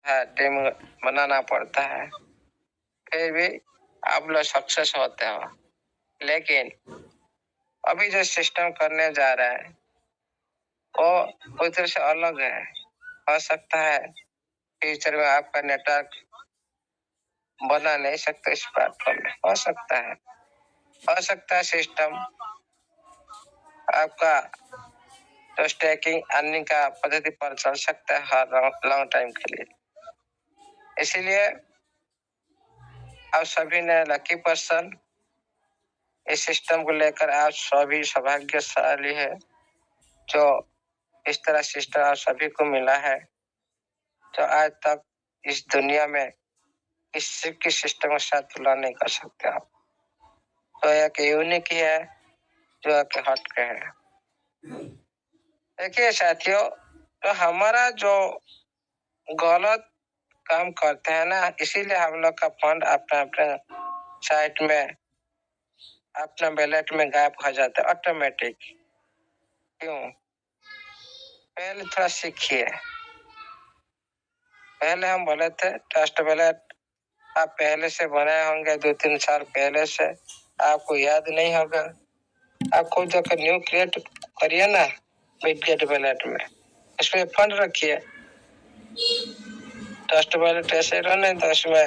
है, टीम बनाना पड़ता है, फिर भी आप लोग सक्सेस होते हो। लेकिन अभी जो सिस्टम करने जा रहा है वो पूरी तरह से अलग है। हो सकता है फ्यूचर में आपका नेटवर्क बना नहीं सकते इस प्लेटफॉर्म में, हो सकता है सिस्टम आपका तो स्टैकिंग अर्निंग का पद्धति पर चल सकता है हर लॉन्ग टाइम के लिए। इसीलिए आप सभी ने लकी पर्सन इस सिस्टम को लेकर आप सभी सौभाग्यशाली है जो इस तरह सिस्टम आप सभी को मिला है, जो आज तक इस दुनिया में किसी की सिस्टम के साथ तुलना नहीं कर सकते आप। तो एक यूनिक ही है जो एक हट के है। देखिए साथियों, तो हमारा जो गलत काम करते हैं ना, इसीलिए हम लोग का फंड अपने अपने साइट में अपना बैलेट में गायब हो जाता है ऑटोमेटिक। क्यों? पहले थोड़ा सीखिए। पहले हम बोले थे ट्रस्ट बैलेट आप पहले से बनाए होंगे 2-3 साल पहले से, आपको याद नहीं होगा। आप खुद जाकर न्यू क्रिएट करिए ना बिटगेट बैलेट में, इसमें फंड रखिए। ट्रस्ट बैलेट ऐसे रहने तो इसमें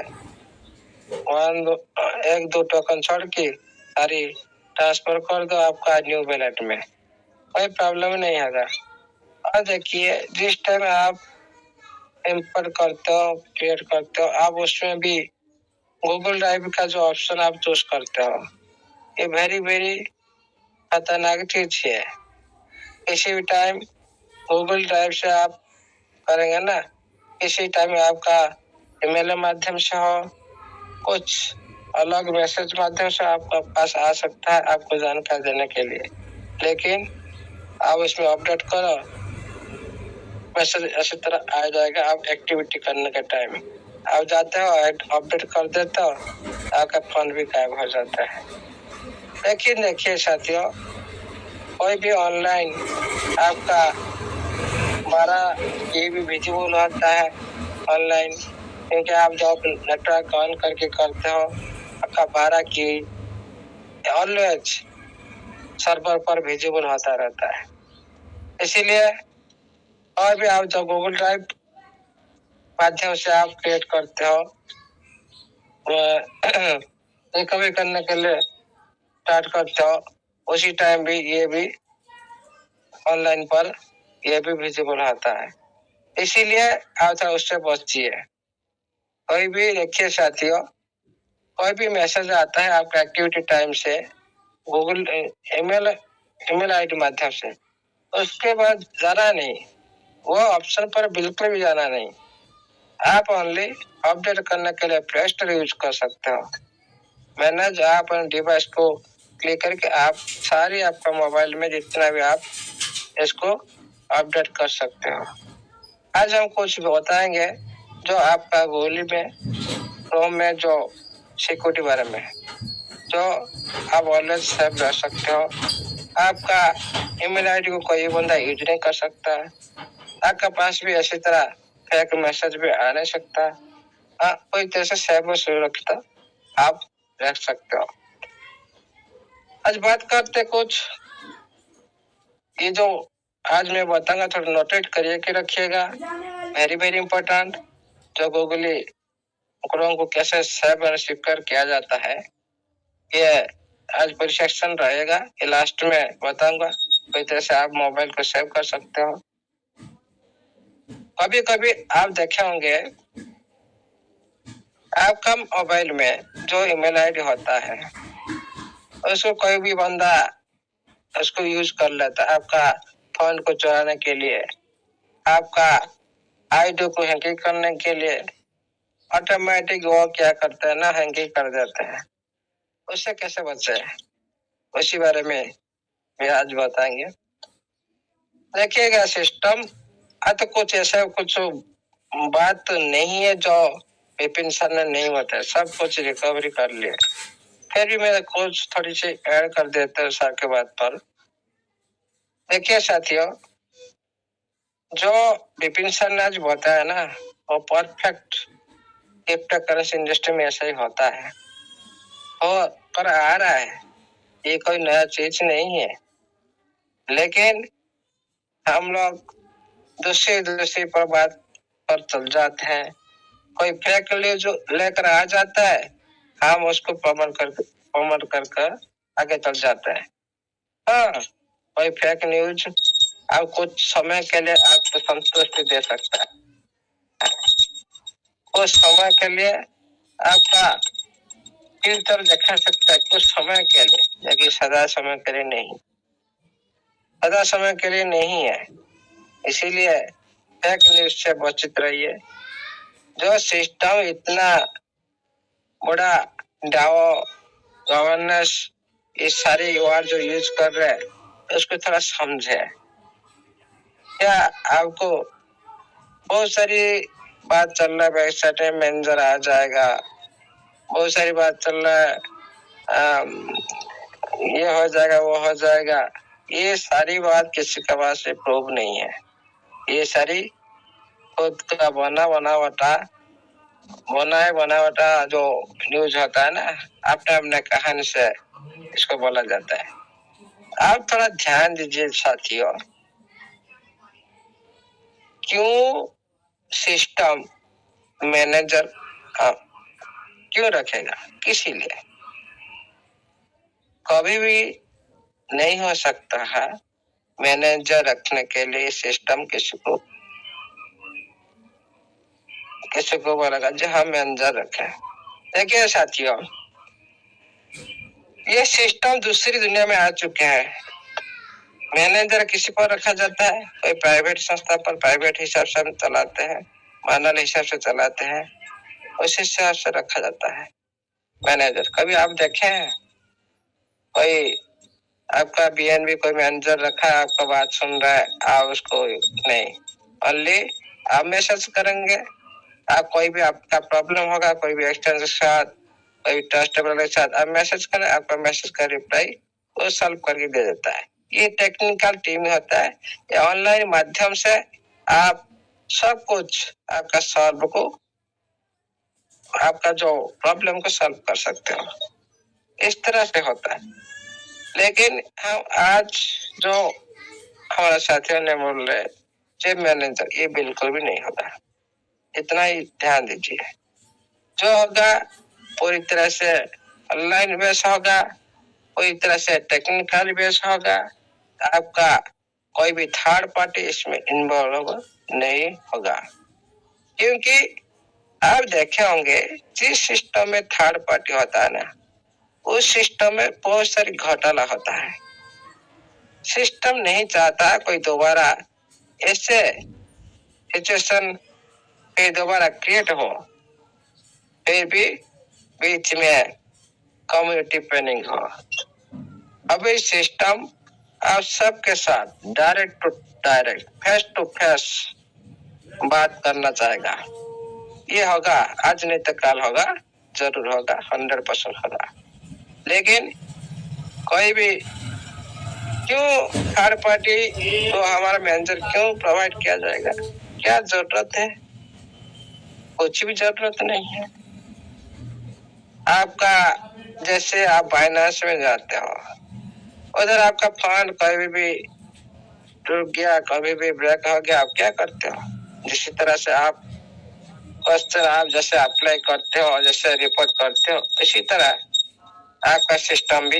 1-2 टोकन छोड़ के सारी ट्रांसफर कर दो आपका न्यू बैलेट में, कोई प्रॉब्लम नहीं होगा। और देखिए जिस टाइम आप इंपोर्ट करते हो क्रिएट करते हो, आप उसमें भी गूगल ड्राइव का जो ऑप्शन आप चूज करते हो, ये वेरी वेरी खतरनाक चीज है। किसी भी टाइम गूगल ड्राइव से आप करेंगे ना, किसी टाइम आपका ईमेल माध्यम से हो, कुछ अलग मैसेज माध्यम से आपके पास आ सकता है आपको जानकारी देने के लिए। लेकिन आप इसमें अपडेट करो, मैसेज इसी तरह आ जाएगा। आप एक्टिविटी करने के टाइम आप जाते हो अपडेट कर देते हो, आपका फंड भी गायब हो जाता है। लेकिन देखिए साथियों, कोई भी ऑनलाइन आपका 12 ये भी विजिबल होता है ऑनलाइन, क्योंकि आप जब नेटवर्क ऑन करके करते हो आपका 12 की ऑलवेज सर्वर पर विजिबल होता रहता है। इसीलिए और भी आप जब गूगल ड्राइव माध्यम से आप क्रिएट करते हो रिकवरी करने के लिए स्टार्ट करते हो, उसी टाइम भी ये भी ऑनलाइन पर ये भी विजिबल होता है। इसीलिए आप थोड़ा उससे बचिए। कोई भी देखिए साथियों, कोई भी मैसेज आता है आपका एक्टिविटी टाइम से गूगल ईमेल आईडी माध्यम से, उसके बाद जाना नहीं, वो ऑप्शन पर बिल्कुल भी जाना नहीं। आप ओनली अपडेट करने के लिए प्ले स्टोर यूज कर सकते हो। मैनेज आप डिवाइस को क्लिक करके आप सारी आपका मोबाइल में जितना भी आप इसको अपडेट कर सकते हो। आज हम कुछ बताएंगे जो आपका गूगल में क्रोम में जो सिक्योरिटी बारे में, जो आप ऑलवेज सेव रख सकते हो। आपका ईमेल आईडी को कोई बंदा यूज नहीं कर सकता। आपके पास भी इसी तरह फेक मैसेज भी आ नहीं सकता। हाँ, कोई तरह से सेव सुरक्षित आप रख सकते हो। आज बात करते कुछ ये जो आज मैं बताऊंगा, थोड़ा नोटेट करिए कि रखिएगा, वेरी वेरी इंपॉर्टेंट। जो गूगल क्रोम को कैसे सेव और सिक्योर किया जाता है, ये आज पूरी सेक्शन रहेगा, ये लास्ट में बताऊंगा कोई तरह से आप मोबाइल को सेव कर सकते हो। कभी कभी आप देखे होंगे आपका मोबाइल में जो ईमेल आईडी होता है उसको कोई भी बंदा उसको यूज कर लेता है आपका फोन को चुराने के लिए, आपका आईडी को हैकिंग करने के लिए। ऑटोमेटिक वो क्या करते हैं ना, हैकिंग कर देते हैं। उससे कैसे बचे, उसी बारे में मैं आज बताएंगे। देखिएगा सिस्टम तो कुछ ऐसा कुछ बात नहीं है जो विपिन सर ने नहीं बताया, सब कुछ रिकवरी कर लिया। फिर भी मैं कुछ थोड़ी सी ऐड कर देता हूँ सर के बात पर। देखिए साथियों, जो विपिन सर ने आज बताया ना, और परफेक्ट क्रिप्टो करेंसी इंडस्ट्री में ऐसा ही होता है और कर आ रहा है। ये कोई नया चीज नहीं है, लेकिन हम लोग दूसरी पर बात पर चल जाते हैं। कोई फेक न्यूज लेकर आ जाता है, हम उसको प्रमोट कर आगे चल जाते हैं। हाँ, कोई फेक न्यूज अब कुछ समय के लिए आपको संतुष्टि दे सकता है, कुछ समय के लिए आपका फ्यूचर दिखा सकता है, कुछ समय के लिए, लेकिन सदा समय के लिए नहीं, सदा समय के लिए नहीं है। इसीलिए फेक न्यूज से बचित रहिए। जो सिस्टम इतना बड़ा डाओ गवर्नेंस ये सारे वर्ड जो यूज कर रहे हैं उसको थोड़ा समझे। क्या आपको बहुत सारी बात चल रहा है, वेबसाइट में मैनेजर आ जाएगा, बहुत सारी बात चल रहा है, ये हो जाएगा वो हो जाएगा। ये सारी बात किसी के पास से प्रूफ नहीं है। ये सारी खुद का बनावटा जो न्यूज होता है ना, अपने अपने कहानी से इसको बोला जाता है। आप थोड़ा ध्यान दीजिए साथियों, क्यों सिस्टम मैनेजर क्यों रखेगा, किसी लिए कभी भी नहीं हो सकता है मैनेजर रखने के लिए सिस्टम किसी को बोलेगा जो हम मैनेजर रखे। देखिए साथियों, ये सिस्टम दूसरी दुनिया में आ चुके हैं। मैनेजर किसी पर रखा जाता है, कोई प्राइवेट संस्था पर प्राइवेट हिसाब से चलाते हैं, मानल हिसाब से चलाते हैं, उस हिसाब से रखा जाता है मैनेजर। कभी आप देखे हैं कोई आपका बीएनबी कोई मैनेजर रखा है, आपका बात सुन रहा है, आप उसको नहीं, ओनली आप मैसेज करेंगे, आप कोई भी आपका प्रॉब्लम होगा, कोई भी एक्सटेंशन के साथ, कोई ट्रस्टेबल के साथ आप मैसेज करें, आपका मैसेज का रिप्लाई वो सॉल्व करके दे देता है। ये टेक्निकल टीम होता है। ये ऑनलाइन माध्यम से आप सब कुछ आपका सॉल्व को, आपका जो प्रॉब्लम को सॉल्व कर सकते हो, इस तरह से होता है। लेकिन हम आज जो हमारे साथियों ने बोल रहे जे मैनेजर, ये बिल्कुल भी नहीं होता। इतना ही ध्यान दीजिए, जो होगा पूरी तरह से ऑनलाइन बेस होगा, पूरी तरह से टेक्निकल बेस होगा। आपका कोई भी थर्ड पार्टी इसमें इन्वॉल्व नहीं होगा, क्योंकि आप देखे होंगे जिस सिस्टम में थर्ड पार्टी होता है ना, उस सिस्टम में बहुत सारी घोटाला होता है। सिस्टम नहीं चाहता कोई दोबारा ऐसे सिचुएशन फिर दोबारा क्रिएट हो, फिर भी बीच में कम्युनिटी प्लानिंग हो। अभी सिस्टम आप सबके साथ direct to direct, face to face बात करना चाहेगा। ये होगा, आज नहीं तो कल होगा, जरूर होगा, 100% होगा। लेकिन कोई भी क्यों थर्ड पार्टी तो हमारा मैनेजर क्यों प्रोवाइड किया जाएगा? क्या जरूरत है? कुछ भी जरूरत नहीं है। आपका जैसे आप बाइनेंस में जाते हो, उधर आपका फंड कभी भी रुक गया, कभी भी ब्रेक हो गया, आप क्या करते हो? जिस तरह से आप क्वेश्चन आप जैसे अप्लाई करते हो, जैसे रिपोर्ट करते हो, इसी तरह आपका सिस्टम भी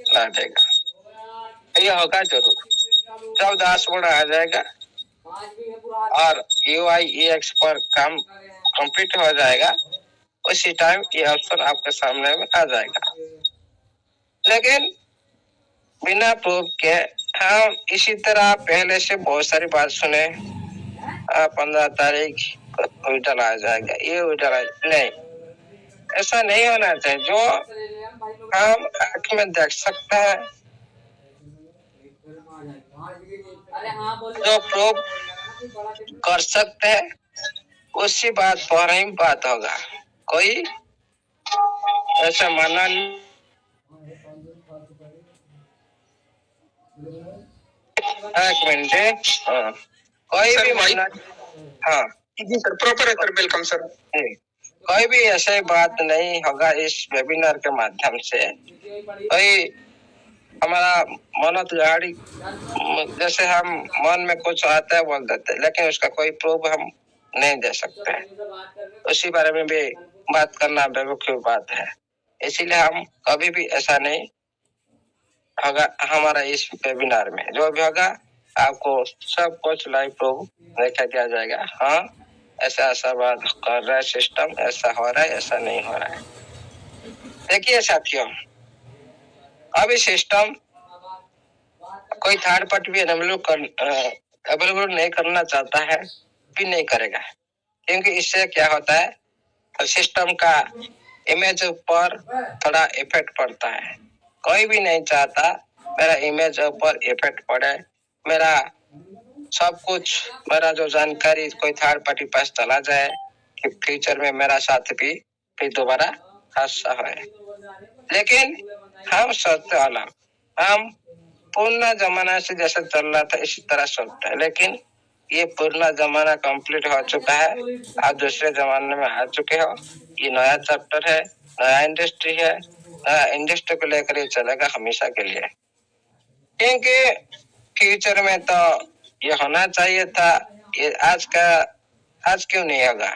ला देगा। ये होगा जरूर। जब डैशबोर्ड आ जाएगा और UI/UX पर काम कंप्लीट हो जाएगा, उसी टाइम ये ऑप्शन आपके सामने में आ जाएगा। लेकिन बिना प्रूफ के हम इसी तरह पहले से बहुत सारी बात सुने, 15 तारीख उल्टा आ जाएगा, ये उल्टा नहीं, ऐसा नहीं होना चाहिए। जो हम आंख में देख सकते हैं, जो प्रूफ कर सकते हैं, उसी बात पर ही बात होगा। कोई ऐसा माना एक मिनट, कोई भी माना, हाँ जी सर, प्रॉपर है सर, वेलकम सर। कोई भी ऐसे बात नहीं होगा इस वेबिनार के माध्यम से। कोई हमारा मनोत गाड़ी जैसे हम मन में कुछ आता है बोल देते, लेकिन उसका कोई प्रूफ हम नहीं दे सकते। उसी बारे में भी बात करना बेवकूफ बात है। इसीलिए हम कभी भी ऐसा नहीं होगा हमारा इस वेबिनार में। जो भी होगा आपको सब कुछ लाइव प्रूफ देखा दिया जाएगा। हाँ, ऐसा बात कर रहा है सिस्टम, ऐसा हो रहा है, ऐसा नहीं हो रहा है। देखिए साथियों, अभी सिस्टम कोई थर्ड पार्टी भी अवेलेबल नहीं करना चाहता है, भी नहीं करेगा, क्योंकि इससे क्या होता है, सिस्टम का इमेज पर थोड़ा इफेक्ट पड़ता है। कोई भी नहीं चाहता मेरा इमेज पर इफेक्ट पड़े, मेरा सब कुछ, मेरा जो जानकारी कोई थर्ड पार्टी पास चला जाए कि फ्यूचर में मेरा साथ भी फिर दोबारा हादसा है। लेकिन हम सोचते अलग, हम पुराना जमाना से जैसा चल रहा था इसी तरह सोचते हैं, लेकिन ये पुराना जमाना कंप्लीट हो चुका है, आप दूसरे जमाने में आ चुके हो। ये नया चैप्टर है, नया इंडस्ट्री है, नया इंडस्ट्री को लेकर ये चलेगा हमेशा के लिए, क्योंकि फ्यूचर में तो ये होना चाहिए था। ये आज क्यों नहीं होगा?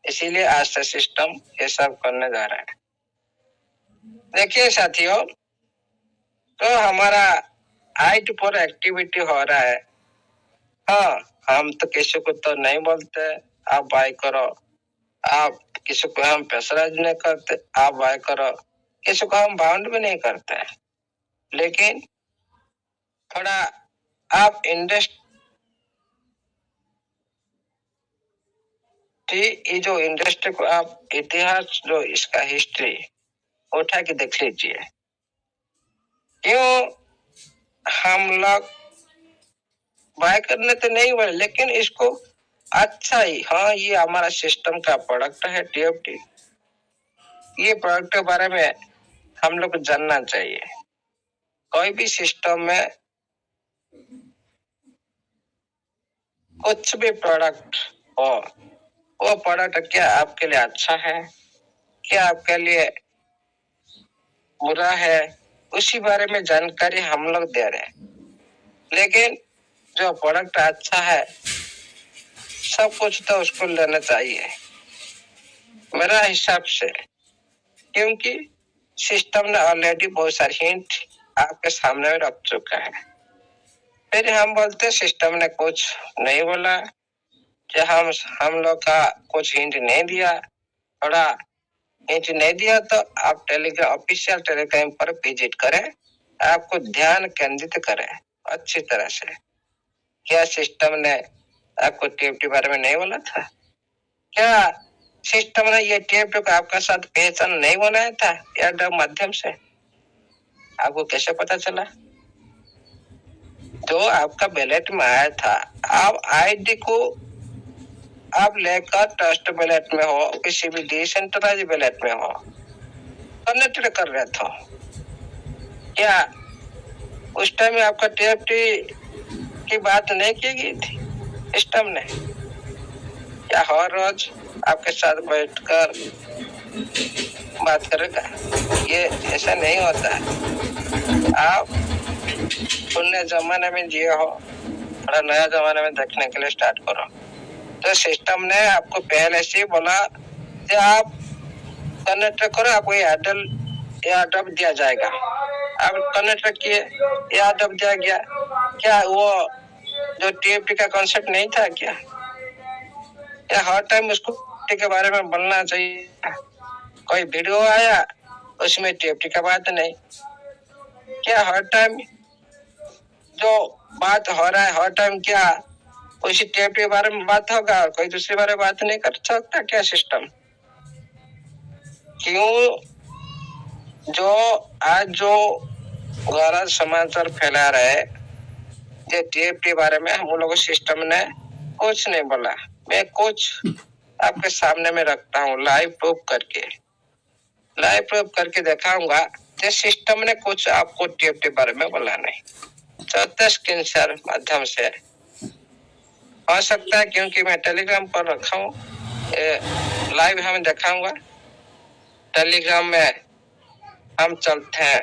इसीलिए आज से सिस्टम ये सब करने जा रहा है। देखिए साथियों, तो हमारा हाइट पर एक्टिविटी हो रहा है। हाँ, हम तो किसी को तो नहीं बोलते आप बाय करो, आप किसी को हम प्रेशराइज नहीं करते आप बाय करो, किसी को हम बाउंड भी नहीं करते, लेकिन थोड़ा आप इंडस्ट्री, ये जो इंडस्ट्री को आप इतिहास, जो इसका हिस्ट्री उठा के देख लीजिए, क्यों हम लोग बाय करने तो नहीं बोले, लेकिन इसको अच्छा ही, हाँ ये हमारा सिस्टम का प्रोडक्ट है टीएफटी, ये प्रोडक्ट के बारे में हम लोग को जानना चाहिए। कोई भी सिस्टम में कुछ भी प्रोडक्ट हो, वो प्रोडक्ट क्या आपके लिए अच्छा है, क्या आपके लिए बुरा है, उसी बारे में जानकारी हम लोग दे रहे हैं। लेकिन जो प्रोडक्ट अच्छा है सब कुछ तो उसको लेना चाहिए मेरा हिसाब से, क्योंकि सिस्टम ने ऑलरेडी बहुत सारी हिंट आपके सामने में रख चुका है। फिर हम बोलते सिस्टम ने कुछ नहीं बोला, कि हम लोग का कुछ हिंट नहीं दिया, थोड़ा हिंट नहीं दिया, तो आप टेलीग्राम ऑफिशियल टेलीग्राम पर विजिट करें, आपको ध्यान केंद्रित करें अच्छी तरह से। क्या सिस्टम ने आपको टीएफटी बारे में नहीं बोला था? क्या सिस्टम ने ये टीएफटी को आपका साथ पहचान नहीं बनाया था या माध्यम से? आपको कैसे पता चला? जो आपका बैलेट में आया था, आप आईडी को आप लेकर ट्रस्ट बैलेट में हो, किसी भी डिसेंट्रलाइज बैलेट में हो, कनेक्ट कर रहे थे, क्या उस टाइम में आपका टीएफटी की बात नहीं की गई थी सिस्टम ने? क्या हर रोज आपके साथ बैठकर बात करेगा? ये ऐसा नहीं होता है। आप पुराने जमाने में जिए हो, थोड़ा नया जमाने में देखने के लिए स्टार्ट करो। तो सिस्टम ने आपको पहले से बोला कि आप कनेक्ट करो, आपको एयरड्रॉप दिया जाएगा। आप कनेक्ट किए, एयरड्रॉप दिया गया। क्या वो जो टीएफटी का कॉन्सेप्ट नहीं था क्या? या हर टाइम उसको के बारे में बोलना चाहिए? कोई वीडियो आया उसमें टीएफटी का बात नहीं, क्या हर टाइम जो बात हो रहा है हर टाइम क्या उसी टीएफटी के बारे में बात होगा और कोई दूसरे बारे में बात नहीं कर सकता क्या सिस्टम? क्यों जो आज जो गलत समाचार फैला रहे ये टीएफटी बारे में, हम लोगों सिस्टम ने कुछ नहीं बोला। मैं कुछ आपके सामने में रखता हूँ लाइव प्रूफ करके दिखाऊंगा। ये सिस्टम ने कुछ आपको टीएफटी बारे में बोला नहीं। 34 स्क्रीन शेयर माध्यम से हो सकता है, क्योंकि मैं टेलीग्राम पर रखा हूँ, लाइव हम दिखाऊंगा। टेलीग्राम में हम चलते हैं,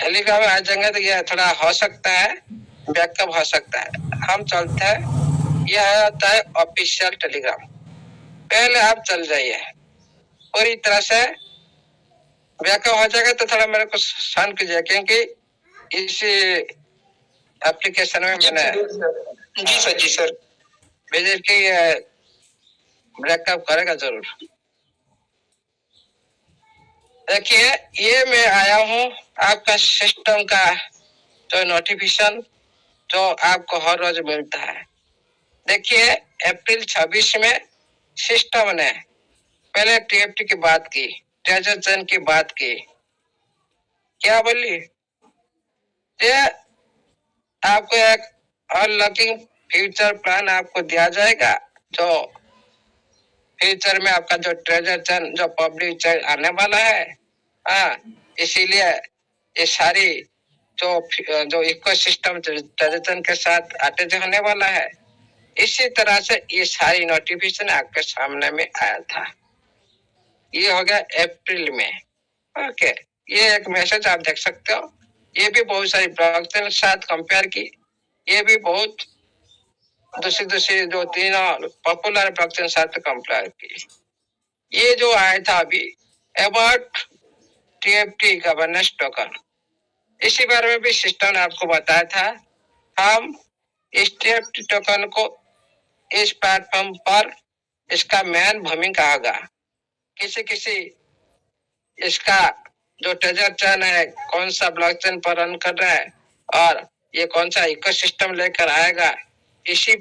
टेलीग्राम में आ जाएंगे तो यह थोड़ा हो सकता है, बैकअप हो सकता है। हम चलते हैं, यह आता है ऑफिशियल टेलीग्राम। पहले आप चल जाइए, पूरी तरह से बैकअप हो जाएगा तो थोड़ा मेरे को शांत कीजिए, क्योंकि इस एप्लीकेशन में मैंने जी सर विजिट की, बैकअप करेगा जरूर। देखिए, ये मैं आया हूँ आपका सिस्टम का जो नोटिफिकेशन जो आपको हर रोज मिलता है। देखिए, अप्रैल 26 में सिस्टम ने पहले टीएफटी की बात की, ट्रेजर चैन की बात की, क्या बोली, ये आपको एक अनलॉकिंग फ्यूचर प्लान आपको दिया जाएगा, जो फ्यूचर में आपका जो ट्रेजर चैन जो पब्लिक चैन आने वाला है, इसीलिए ये सारी जो इकोसिस्टम ट्रेजर चैन के साथ अटैच होने वाला है, इसी तरह से ये सारी नोटिफिकेशन आपके सामने में आया था। ये हो गया अप्रैल में। ओके, ये एक मैसेज आप देख सकते हो। ये भी बहुत सारी ब्लॉकचेन के साथ कंपेयर की, ये भी बहुत दूसरी जो तीनों पॉपुलर ब्लॉकचेन साथ कंपेयर की। ये जो आया था अभी अबाउट टीएफटी गवर्नेंस टोकन, इसी बारे में भी सिस्टम ने आपको बताया था। हम इस टीएफटी टोकन को इस प्लेटफॉर्म पर इसका मेन भूमिका होगा। किसी इसका जो ट्रेजर चैन है कौन सा ब्लॉकचेन पर रन कर रहा है और ये कौन सा इकोसिस्टम लेकर आएगा, इसी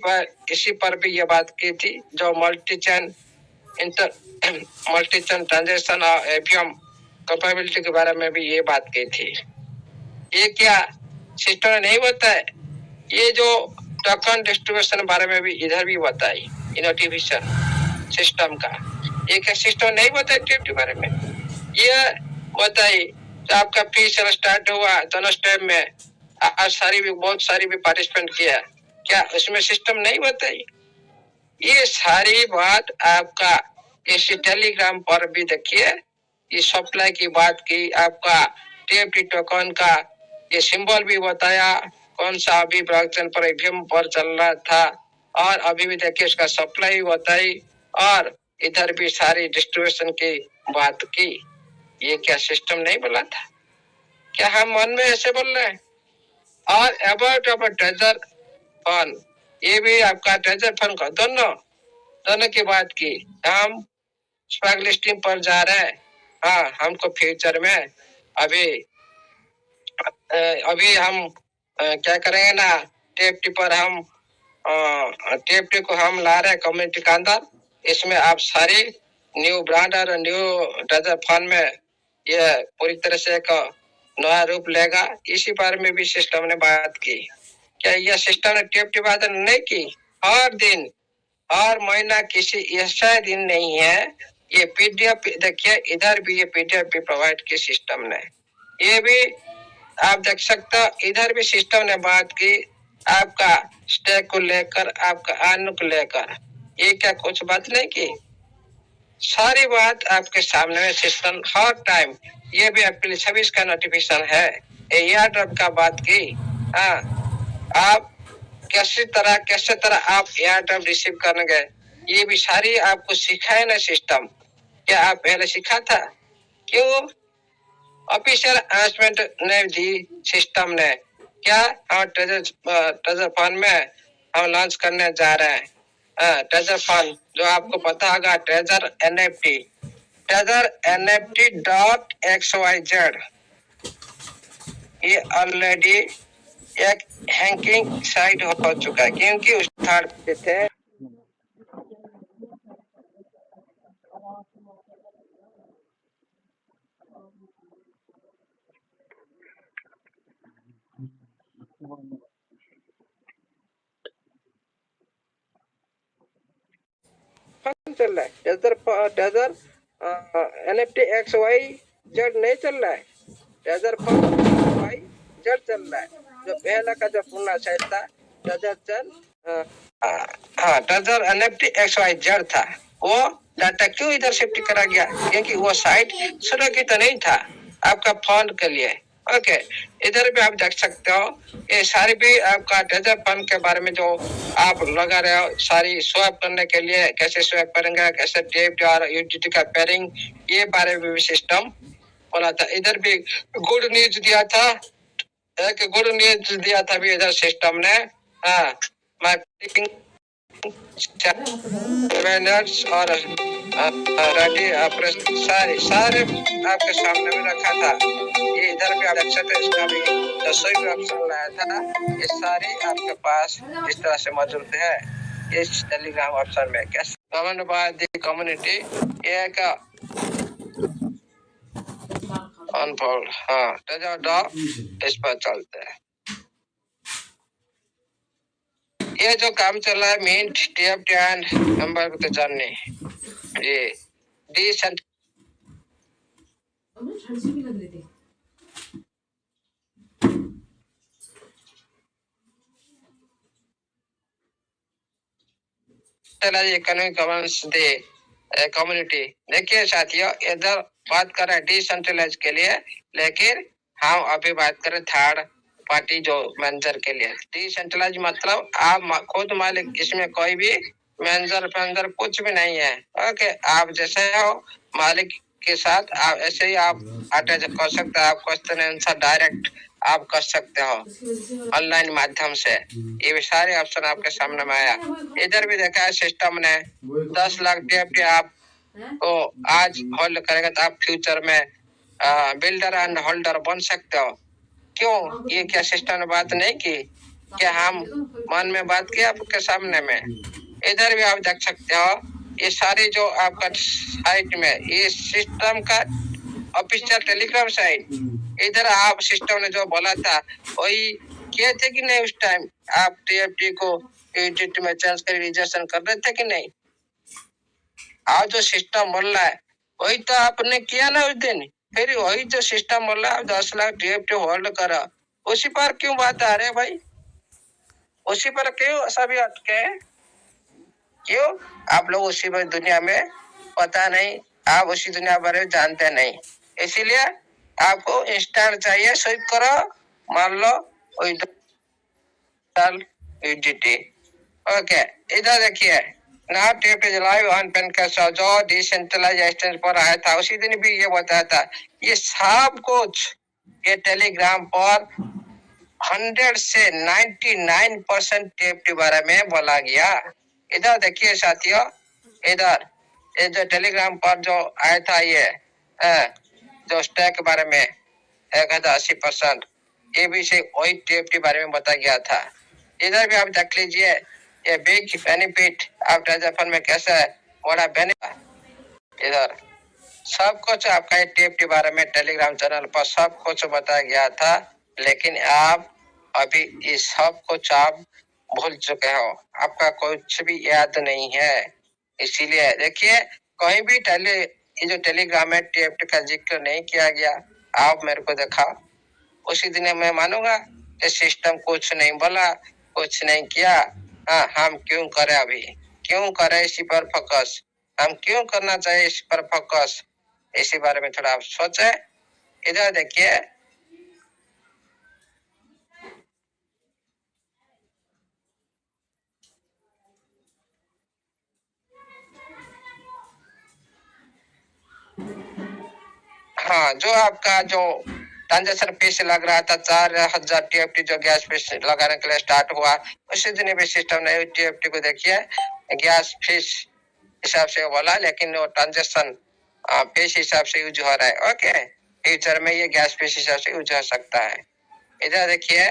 पर भी ये बात की थी। जो मल्टी चेन ट्रांजेक्शन और एफएम कैपेबिलिटी के बारे में भी ये बात की थी। ये क्या सिस्टम ने नहीं बताया, ये जो टोकन डिस्ट्रीब्यूशन बारे में भी इधर भी बताई नोटिफिकेशन सिस्टम का। एक सिस्टम नहीं बताया टीएफटी बारे में, ये बताई आपका फ्री सेल स्टार्ट हुआ दोनों स्टेप में, बहुत सारी भी पार्टिसिपेंट किया, क्या उसमें सिस्टम नहीं बताई? ये सारी बात आपका इस टेलीग्राम पर भी देखिए, ये सप्लाई की बात की, आपका टीएफटी टोकन का ये सिंबल भी बताया, कौन सा अभी ब्लॉकचेन पर ईवीएम पर चल रहा था, और अभी भी देखिए उसका सप्लाई भी बताई, और इधर भी सारी डिस्ट्रीब्यूशन की बात की। ये क्या सिस्टम नहीं बोला था? क्या हम मन में ऐसे बोल रहे हैं? और अबाउट ट्रेजर फंड, ये भी आपका ट्रेजर फंड का दोनों की बात की। हम स्पैक लिस्टिंग पर जा रहे हैं, हाँ हमको फ्यूचर में अभी हम क्या करेंगे ना, टीएफटी पर हम टीएफटी को हम ला रहे हैं कम्युनिटी के अंदर। इसमें आप सारी न्यू ब्रांड और न्यू ट्रेजर फंड में ये पूरी तरह से एक नया रूप लेगा। इसी बारे में भी सिस्टम ने बात की। क्या यह सिस्टम ने टीएफटी बात नहीं की? हर दिन हर महीना किसी ऐसा दिन नहीं है। ये पीडीएफ देखिए, इधर भी ये पीडीएफ भी प्रोवाइड की सिस्टम ने, ये भी आप देख सकते हो। इधर भी सिस्टम ने बात की आपका स्टेक को लेकर, आपका अर्न को लेकर, ये क्या कुछ बात नहीं की? सारी बात आपके सामने में सिस्टम हर टाइम, ये भी अप्रैल 26 का नोटिफिकेशन है, एयर ड्रॉप का बात की। आप कैसे तरह आप एयर ड्रॉप रिसीव करेंगे, ये भी सारी आपको सिखाए ना सिस्टम। क्या आप पहले सीखा था? क्यों ऑफिशियल अनाउंसमेंट ने दी सिस्टम ने, क्या हम ट्रेजर फंड में हम लॉन्च करने जा रहे हैं ट्रेजर फंड, जो आपको पता होगा ट्रेजर NFT.xyz। ये ऑलरेडी एक हैकिंग साइट हो चुका है, क्योंकि उस थर्ड पे थे। चल रहा है ट्रेजर NFT XYZ नहीं चल रहा है, ट्रेजर XYZ चल रहा है। जो पहला का जो पूर्ण साइट था ट्रेजर चैन हाँ ट्रेजर एनएफटी XYZ था, वो डाटा क्यों इधर शिफ्ट करा गया? क्योंकि वो साइट सुरक्षित नहीं था आपका फंड के लिए। ओके, इधर भी आप देख सकते हो, ये सारी भी आपका ट्रेजर फंड के बारे में जो आप लगा रहे हो, सारी स्वैप करने के लिए कैसे स्वैप करेंगे, कैसे टीएफटी और यूटीटी का पेयरिंग, ये बारे में भी सिस्टम बोला था। इधर भी गुड न्यूज दिया था, एक गुड न्यूज दिया था भी इधर सिस्टम ने। हाँ, मार्केटिंग बैनर्स और रेडी सारे सारे आपके सामने में रखा था। ये इधर भी आप देख सकते हैं, इसका भी रसोई भी ऑप्शन लाया था। ये सारी आपके पास इस तरह से मौजूद है इस टेलीग्राम ऑप्शन में। कैसे गवर्न बाय द कम्युनिटी, ये का अनफोल्ड, हाँ इस पर चलते हैं। ये जो काम चल रहा है मिंट टीएफटी एंड नंबर को तो जानने ये डिसेंट इकोनॉमिक गवर्नेंस दे कम्युनिटी। देखिए साथियों, इधर बात कर रहे हैं डिसेंट्रलाइज के लिए, लेकिन हम अभी बात करें थर्ड पार्टी जो मैनेजर के लिए। डिसेंट्रलाइज मतलब आप खुद मालिक, इसमें कोई भी मैनेजर कुछ भी नहीं है। ओके, आप जैसे हो मालिक के साथ आप ऐसे ही आप अटैच कर सकते हो। आप क्वेश्चन आंसर डायरेक्ट आप कर सकते हो ऑनलाइन माध्यम से। ये भी सारे ऑप्शन आपके सामने में आया। इधर भी देखा है सिस्टम ने 10 लाख टीएफटी आप तो आज होल्ड करेगा तो आप फ्यूचर में बिल्डर एंड होल्डर बन सकते हो। क्यों? ये क्या सिस्टम ने बात नहीं की? क्या हम मन में बात की आपके सामने में? इधर भी आप देख सकते हो, ये सारी जो आपका साइट में ये सिस्टम का ऑफिशियल टेलीग्राम साइट। इधर आप सिस्टम ने जो बोला था वही किए थे कि नहीं? उस टाइम आप टीएफटी को यूटीटी में चेंज कर रजिस्ट्रेशन कर रहे थे कि नहीं? आज जो सिस्टम बोल रहा है वही तो आपने किया ना उस दिन। फिर वही जो सिस्टम बोल रहा है 10 लाख टीएफटी होल्ड करा, उसी पर क्यों बात आ रहे भाई? उसी पर क्यों सभी अटके? क्यों? आप लोग उसी दुनिया में पता नहीं, आप उसी दुनिया बारे में जानते नहीं, इसीलिए आपको इंस्टाल चाहिए, स्विप करो, मान लो यूटीटी। ओके, इधर देखिए now TFT live on pen का जो डिसेंट्रलाइज एक्सचेंज पर आया था उसी दिन भी ये बताया था। ये सब कुछ ये टेलीग्राम पर 100 से 99% टीएफटी बारे में बोला गया। इधर देखिए साथियों, इधर ये जो टेलीग्राम पर जो आया था ये जो स्टैक के बारे में 80%, ये भी से वही टीएफटी बारे में बताया गया था। इधर भी आप देख लीजिए, ये बिग बेनिफिट आप ट्रेजर फंड में कैसे बड़ा बेनिफिट, इधर सब कुछ आपका टीएफटी बारे में टेलीग्राम चैनल पर सब कुछ बताया गया था। लेकिन आप अभी इस सब कुछ आप भूल चुके हो, आपका कुछ भी याद नहीं है। इसीलिए देखिए, कहीं भी ये जो टेलीग्राम है टीएफटी का जिक्र नहीं किया गया। आप मेरे को देखा, उसी दिन मैं मानूंगा कि सिस्टम कुछ नहीं बोला, कुछ नहीं किया। हाँ, हम क्यों करें अभी, क्यों करें इसी पर फोकस, हम क्यों करना चाहिए इस पर फोकस, इसी बारे में थोड़ा आप सोचे। इधर देखिए, हाँ, जो आपका जो ट्रांजेक्शन फीस लग रहा था 4000 टीएफटी जो गैस फीस लगाने के लिए स्टार्ट हुआ, उसी दिन भी सिस्टम ने टीएफटी को देखिए गैस फीस हिसाब से बोला, लेकिन वो ट्रांजेक्शन फीस हिसाब से यूज हो रहा है। ओके, फ्यूचर में ये गैस फीस हिसाब से यूज हो सकता है। इधर देखिए,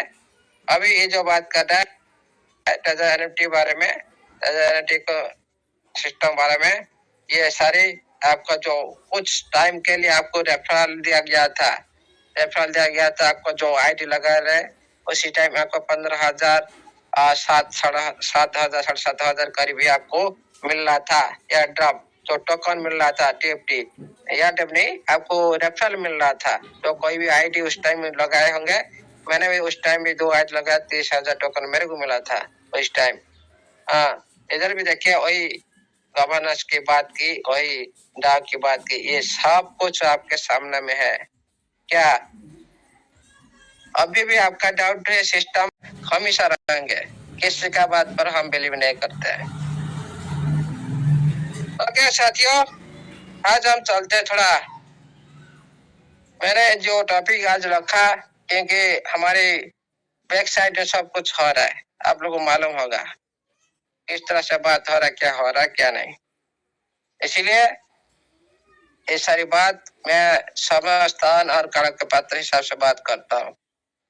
अभी ये जो बात कर रहा है ट्रेजर एनएफटी बारे में, ट्रेजर एनएफटी को सिस्टम बारे में, ये सारी आपका जो कुछ टाइम के लिए आपको रेफरल दिया गया था, आपको जो आईडी लगा रहे उसी टाइम आपको 15,000 7,000 करीब ही आपको मिल रहा था एयर ड्रॉप, जो टोकन मिल रहा था टीएफटी, एयर ड्रॉप नहीं, आपको रेफरल मिल रहा था। तो कोई भी आईडी उस टाइम में लगाए होंगे, मैंने भी उस टाइम भी 2 आईडी लगाया, 30,000 टोकन मेरे को मिला था उस टाइम। हाँ, इधर भी देखिए वही गवर्नेंस की बात की, वही डाक की बात की, ये सब कुछ आपके सामने में है। क्या अभी भी आपका डाउट है? सिस्टम हमेशा रहेंगे, किसी का बात पर हम बिलीव नहीं करते हैं। ओके साथियों, आज हम चलते थोड़ा, मैंने जो टॉपिक आज रखा, क्योंकि हमारी बैक साइड में सब कुछ हो रहा है, आप लोगों को मालूम होगा किस तरह से बात हो रहा है क्या नहीं। इसीलिए ये सारी बात मैं समय, स्थान और काल के पात्र हिसाब से बात करता हूँ।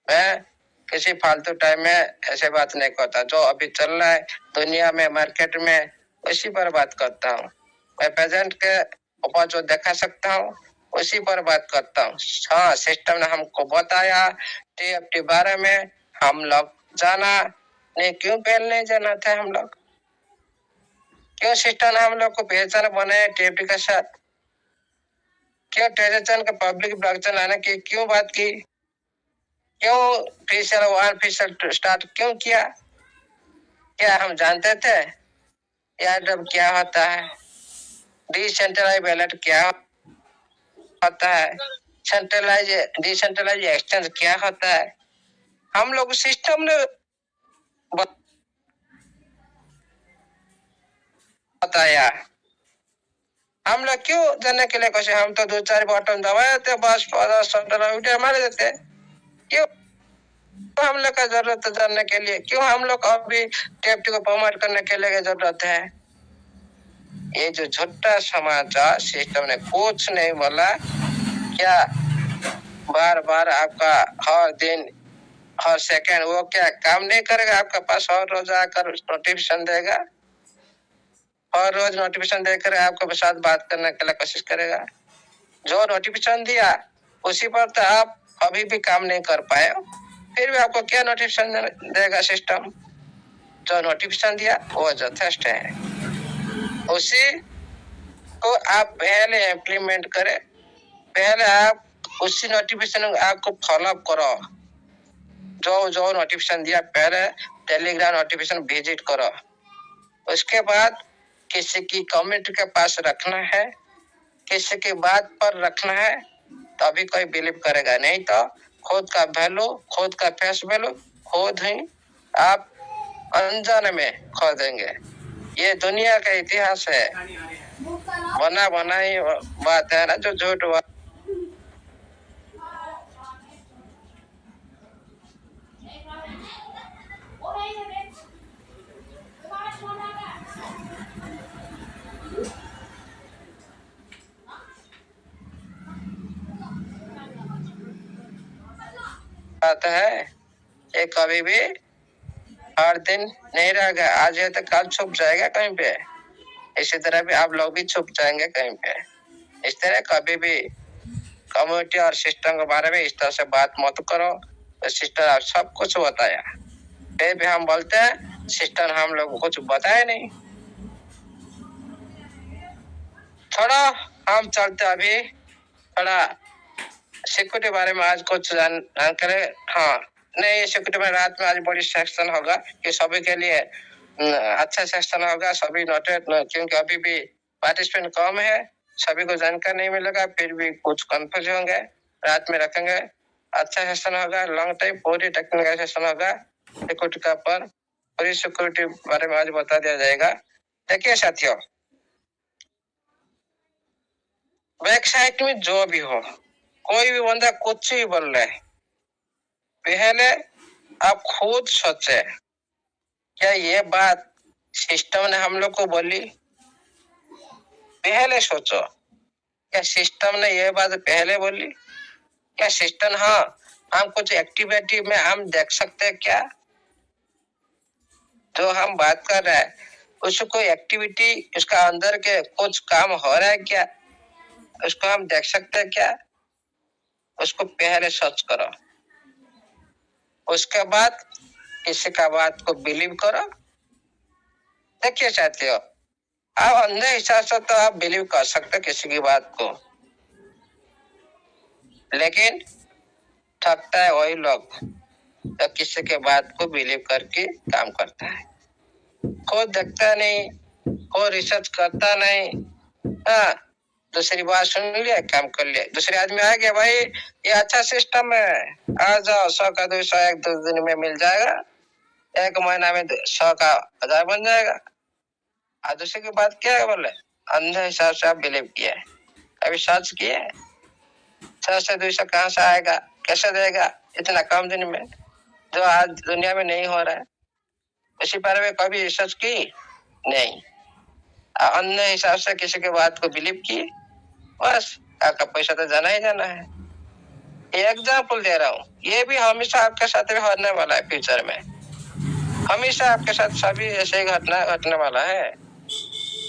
मैं किसी फालतू टाइम में ऐसे बात नहीं करता। जो अभी चल रहा है दुनिया में, मार्केट में, उसी पर बात करता हूँ। मैं प्रेजेंट के ऊपर जो देखा सकता हूँ उसी पर बात करता हूँ। हाँ, सिस्टम ने हमको बताया टीएफटी बारे में, हम लोग जाना नहीं। क्यों पहले नहीं जाना था हम लोग? क्यों सिस्टम ने हम लोग को पहचान बनाया टीएफटी के साथ? क्यों ट्रेजर के पब्लिक ब्लॉकचेन लाने की क्यों बात की? क्यों फीचर 1 फीचर 2 स्टार्ट क्यों किया? क्या हम जानते थे यार अब क्या होता है? डिसेंट्रलाइज वैलेट क्या होता है? सेंट्रलाइज डिसेंट्रलाइज एक्सचेंज क्या होता है? हम लोग सिस्टम ने बताया। हम लोग क्यों जानने के लिए कैसे? हम तो 2-4 बटन दबाए थे बस, सेंट्रल मार देते। क्यों हम लोग का जरूरत है जानने के लिए? क्यों हम लोग अभी टीएफटी को प्रमोट करने के लिए जरूरत है? ये जो झूठा समाचार सिस्टम ने कुछ नहीं बोला, क्या बार बार आपका हर दिन हर सेकंड वो क्या काम नहीं करेगा आपके पास? हर रोज आकर नोटिफिकेशन देगा, हर रोज नोटिफिकेशन देकर आपके साथ बात करने के लिए कोशिश करेगा। जो नोटिफिकेशन दिया उसी पर तो आप अभी भी काम नहीं कर पाए, फिर भी आपको क्या नोटिफिकेशन देगा सिस्टम? जो नोटिफिकेशन दिया वो यथेष्ट है, उसी को आप पहले इम्प्लीमेंट करें। पहले आप उसी नोटिफिकेशन आपको फॉलोअप करो। जो जो नोटिफिकेशन दिया पहले टेलीग्राम नोटिफिकेशन विजिट करो। उसके बाद किसी की कमेंट के पास रखना है, किसी की बात पर रखना है, तभी कोई बिलीव करेगा। नहीं तो खुद का वैल्यू, खुद का फेस वैल्यू खुद ही आप अनजाने में खो देंगे। ये दुनिया का इतिहास है, बना बनाई बात है ना, जो झूठ बात है, ये कभी भी हर दिन नहीं रहेगा। आज है तो कल छुप जाएगा कहीं पे। इसी तरह भी आप लोग भी छुप जाएंगे कहीं पे। इस तरह कभी भी कम्युनिटी और सिस्टम के बारे में इस तरह से बात मत करो। तो सिस्टम आप सब कुछ बताया, फिर भी हम बोलते हैं सिस्टम हम लोग को कुछ बताया नहीं। थोड़ा हम चलते अभी थोड़ा सिक्योरिटी बारे में आज कुछ जानकारी। हाँ, नहीं, सिक्योरिटी में रात में आज बड़ी सेक्शन होगा कि सभी के लिए अच्छा सेक्शन होगा। सभी नोटेड, क्योंकि अभी भी पार्टिसिपेंट कम है, सभी को जानकारी नहीं मिलेगा, फिर भी कुछ कंफ्यूज होंगे। रात में रखेंगे, अच्छा सेशन होगा, लॉन्ग टाइम पूरी टेक्निकल सेशन होगा सिक्योरिटी का पर, पूरी सिक्योरिटी बारे में आज बता दिया जाएगा। देखिए साथियों, वेबसाइट में जो भी हो, कोई भी बंदा कुछ भी बोल रहा है, पहले आप खुद सोचे क्या ये बात सिस्टम ने हम लोग को बोली? पहले सोचो, क्या सिस्टम ने ये बात पहले बोली? क्या सिस्टम, हाँ, हम कुछ एक्टिविटी में हम देख सकते हैं क्या? जो हम बात कर रहे हैं उसको एक्टिविटी, उसका अंदर के कुछ काम हो रहा है क्या? उसको हम देख सकते हैं क्या? उसको पहले सर्च करो, उसके बाद किसी का बात को बिलीव करो। देखिए साथियों, आप अंधे हिसाब से तो आप बिलीव कर सकते किसी की बात को, लेकिन ठगता है वही लोग तो किसी के बात को बिलीव करके काम करता है। खुद देखता नहीं, खुद रिसर्च करता नहीं। हाँ, दूसरी बात सुन लिया, काम कर लिया, दूसरे आदमी आ गया, भाई ये अच्छा सिस्टम है, आ जाओ, 100 का 200 एक दो दिन में मिल जाएगा, 1 महीना में 100 का 1000 बन जाएगा। और दूसरे की बात क्या है, बोले अंधे हिसाब से आप बिलीव किया है, अभी सर्च किए 100 से 200 कहाँ से आएगा, कैसे देगा इतना कम दिन में, जो आज दुनिया में नहीं हो रहा है। इसी बारे में कभी रिसर्च की नहीं, अन्य हिसाब से किसी के बात को बिलीव की, बस आपका पैसा तो जाना ही जाना है। एग्जाम्पल दे रहा हूँ, ये भी हमेशा आपके साथ भी होने वाला है, फ्यूचर में हमेशा आपके साथ सभी ऐसे ही घटने वाला है।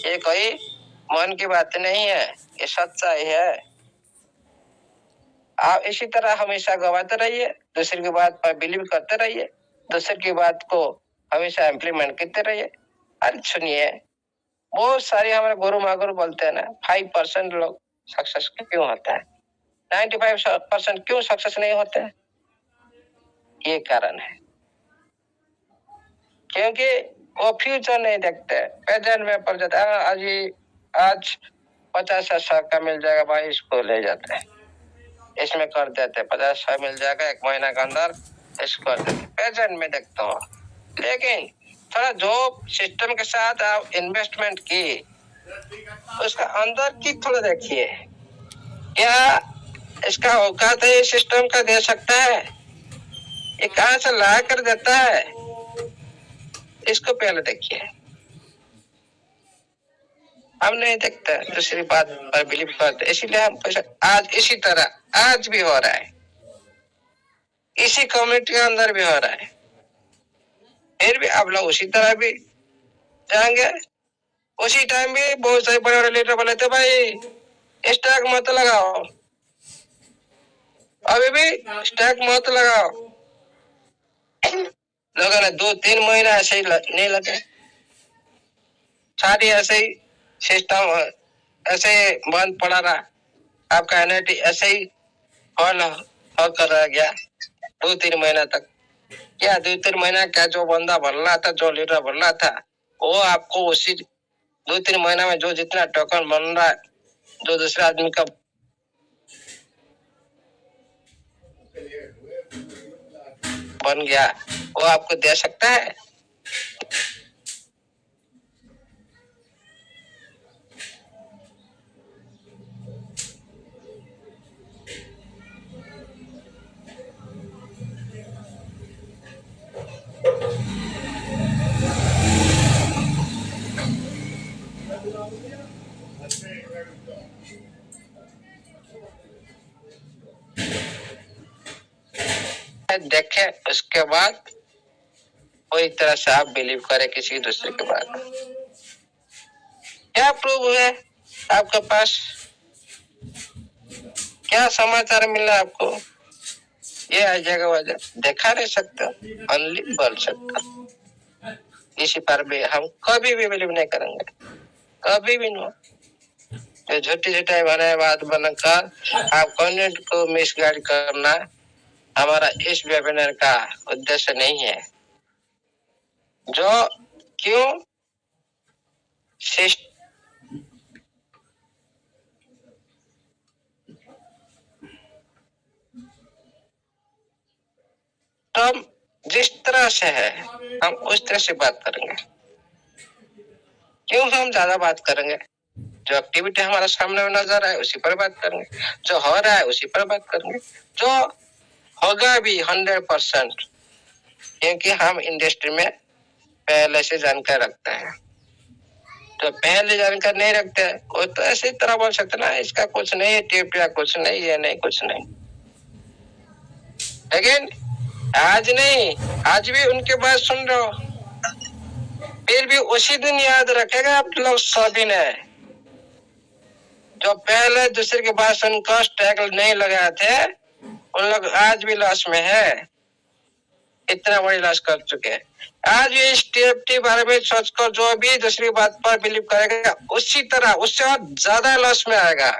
ये कोई मन की बात नहीं है, ये सच्चाई है। आप इसी तरह हमेशा गवाते रहिए, दूसरे की बात पर बिलीव करते रहिए, दूसरे की बात को हमेशा इम्प्लीमेंट करते रहिए। अरे सुनिए, बहुत सारे हमारे गुरु महागुरु बोलते हैं ना, 5% लोग सक्सेस क्यों होता है, 95% क्यों सक्सेस नहीं होते हैं? ये कारण है, क्योंकि वो फ्यूचर नहीं देखते, प्रेजेंट में पड़ जाता है। आज 50 का मिल जाएगा भाई, इसको ले जाते हैं, इसमें कर देते, 50 मिल जाएगा 1 महीना के अंदर, इसको कर देते, प्रेजेंट में देखते हो। लेकिन थोड़ा जो सिस्टम के साथ आप इन्वेस्टमेंट की, उसका अंदर की थोड़ा देखिए, क्या इसका औकात है, सिस्टम का दे सकता है, ये कहां से ला कर देता है, इसको पहले देखिए। हम नहीं देखते, दूसरी बात पर बिलीव करते, इसीलिए हम पैसा आज इसी तरह आज भी हो रहा है, इसी कम्युनिटी के अंदर भी हो रहा है, फिर भी आप लोग उसी तरह भी जाएंगे। उसी टाइम भी बहुत सारे बड़े बड़े लीडर बोले थे, भाई स्टॉक मत लगाओ, अभी भी स्टॉक मत लगाओ। लोगों ने 2-3 महीना ऐसे ही नहीं लगे, सारी ऐसे ही सिस्टम ऐसे बंद पड़ा रहा, आपका एनआईटी ऐसे ही हॉल होकर रह गया 2-3 महीना तक। क्या 2-3 महीना क्या, जो बंदा बन रहा था, जो लीडर बन रहा था, वो आपको उसी 2-3 महीना में जो जितना टोकन बन रहा है, जो दूसरे आदमी का बन गया, वो आपको दे सकता है? देखे उसके बाद कोई तरह से आप बिलीव करें किसी दूसरे के बारे में। क्या प्रूव है आपके पास, क्या समाचार मिला आपको, ये आ जाएगा वजह देखा नहीं सकता, ओनली बोल सकता। इसी पर भी हम कभी भी बिलीव नहीं करेंगे, कभी भी नहीं। तो झूठी झूठे बने बात बनकर आप कॉन्टेंट को मिसगाइड करना हमारा इस वेबिनार का उद्देश्य नहीं है। जो क्यों सिस्टम जिस तरह से है, हम उस तरह से बात करेंगे। क्यों हम ज्यादा बात करेंगे, जो एक्टिविटी हमारा सामने में नजर आए उसी पर बात करेंगे, जो हो रहा है उसी पर बात करेंगे, जो होगा भी 100%, क्योंकि हम इंडस्ट्री में पहले से जानकारी रखते हैं। तो पहले जानकारी नहीं रखते वो तो ऐसी तरह बोल सकते ना, इसका कुछ नहीं, टिप या कुछ नहीं, ये नहीं कुछ नहीं। लेकिन आज नहीं, आज भी उनके बात सुन रहे हो, फिर भी उसी दिन याद रखेगा आप लोग सभी ने, जो पहले दूसरे के बात सुनकर टैग नहीं लगाए थे, उन लोग आज भी लॉस में है, इतना बड़ी लॉस कर चुके हैं। आज ये इस टीएफटी बारे में सोचकर जो भी दूसरी बात पर बिलीव करेगा, उसी तरह उससे और ज्यादा लॉस में आएगा।